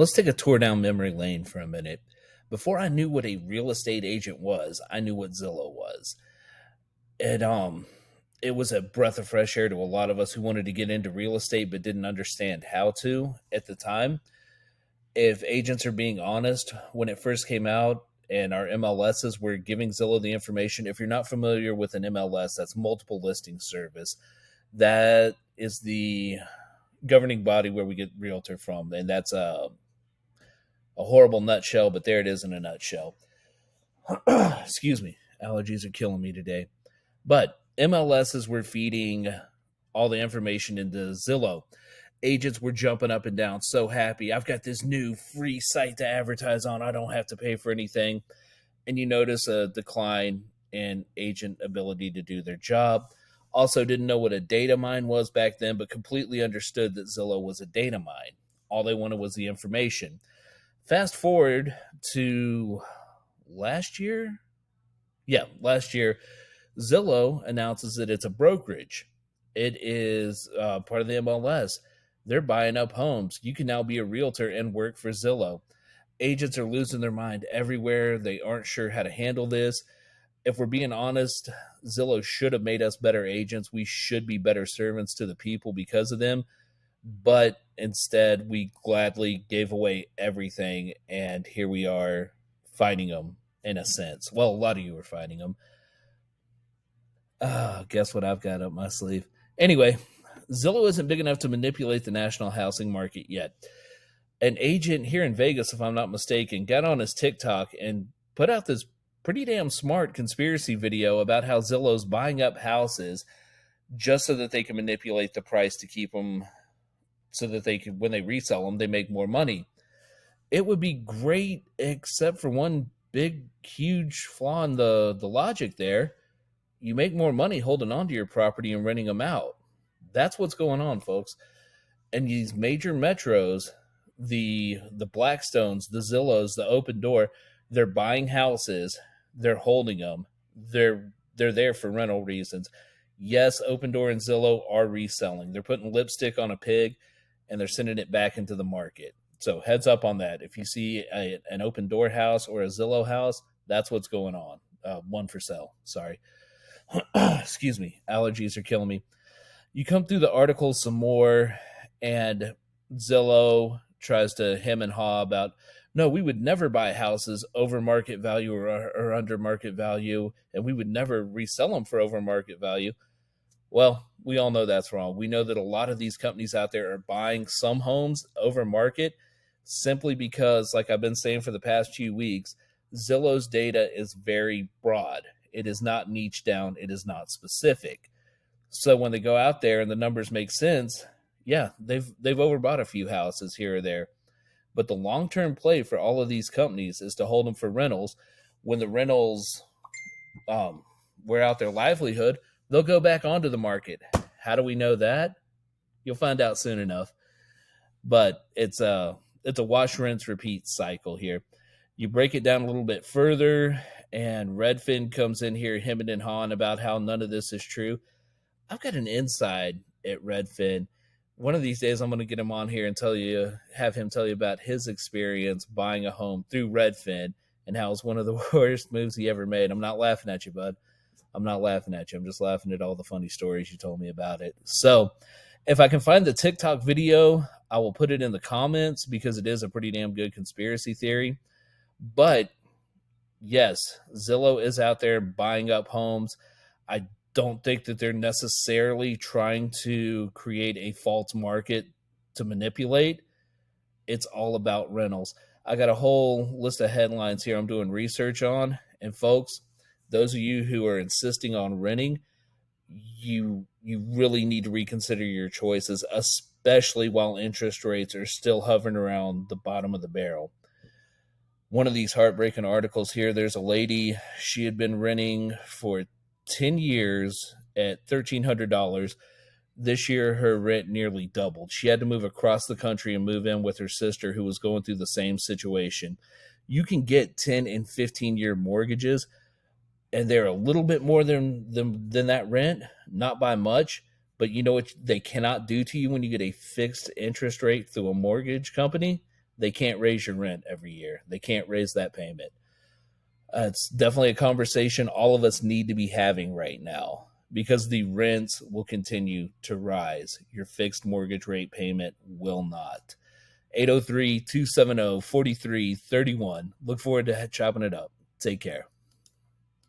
Let's take a tour down memory lane for a minute. Before I knew what a real estate agent was, I knew what Zillow was. And it was a breath of fresh air to a lot of us who wanted to get into real estate but didn't understand how to at the time. If agents are being honest, when it first came out and our MLSs were giving Zillow the information, if you're not familiar with an MLS, that's multiple listing service. That is the governing body where we get realtor from, and that's a horrible nutshell, but there it is in a nutshell. Excuse me, allergies are killing me today. But MLSs were feeding all the information into Zillow. Agents were jumping up and down, so happy. I've got this new free site to advertise on. I don't have to pay for anything. And you notice a decline in agent ability to do their job. Also, didn't know what a data mine was back then, but completely understood that Zillow was a data mine. All they wanted was the information. Fast forward to last year. Yeah, last year, Zillow announces that it's a brokerage. It is part of the MLS. They're buying up homes. You can now be a realtor and work for Zillow. Agents are losing their mind everywhere. They aren't sure how to handle this. If we're being honest, Zillow should have made us better agents. We should be better servants to the people because of them. But instead, we gladly gave away everything. And here we are fighting them in a sense. Well, a lot of you are fighting them. Guess what I've got up my sleeve? Anyway, Zillow isn't big enough to manipulate the national housing market yet. An agent here in Vegas, if I'm not mistaken, got on his TikTok and put out this pretty damn smart conspiracy video about how Zillow's buying up houses just so that they can manipulate the price to keep them, so that they can, when they resell them, they make more money. It would be great, except for one big, huge flaw in the logic there. You make more money holding on to your property and renting them out. That's what's going on, folks. And these major metros, the Blackstones, the Zillows, the Open Door, they're buying houses, they're holding them, they're there for rental reasons. Yes, Open Door and Zillow are reselling. They're putting lipstick on a pig and they're sending it back into the market. So heads up on that. If you see an Open Door house or a Zillow house, that's what's going on. One for sale. Sorry. Excuse me. Allergies are killing me. You come through the article some more, and Zillow tries to hem and haw about, no, we would never buy houses over market value or under market value, and we would never resell them for over market value. Well, we all know that's wrong. We know that a lot of these companies out there are buying some homes over market simply because, like I've been saying for the past few weeks, Zillow's data is very broad. It is not niche down. It is not specific. So when they go out there and the numbers make sense, yeah, they've overbought a few houses here or there. But the long-term play for all of these companies is to hold them for rentals. When the rentals wear out their livelihood, they'll go back onto the market. How do we know that? You'll find out soon enough. But it's a wash, rinse, repeat cycle here. You break it down a little bit further, and Redfin comes in here hemming and hawing about how none of this is true. I've got an inside at Redfin. One of these days, I'm going to get him on here and have him tell you about his experience buying a home through Redfin and how it's one of the worst moves he ever made. I'm not laughing at you, bud. I'm not laughing at you. I'm just laughing at all the funny stories you told me about it. So if I can find the TikTok video, I will put it in the comments because it is a pretty damn good conspiracy theory. But yes, Zillow is out there buying up homes. I don't think that they're necessarily trying to create a false market to manipulate. It's all about rentals. I got a whole list of headlines here I'm doing research on. And folks, those of you who are insisting on renting, you really need to reconsider your choices, especially while interest rates are still hovering around the bottom of the barrel. One of these heartbreaking articles here, there's a lady, she had been renting for 10 years at $1,300. This year, her rent nearly doubled. She had to move across the country and move in with her sister who was going through the same situation. You can get 10 and 15-year mortgages, and they're a little bit more than that rent, not by much, but you know what they cannot do to you when you get a fixed interest rate through a mortgage company? they can't raise your rent every year. They can't raise that payment. It's definitely a conversation all of us need to be having right now because the rents will continue to rise. Your fixed mortgage rate payment will not. 803-270-4331. Look forward to chopping it up. Take care.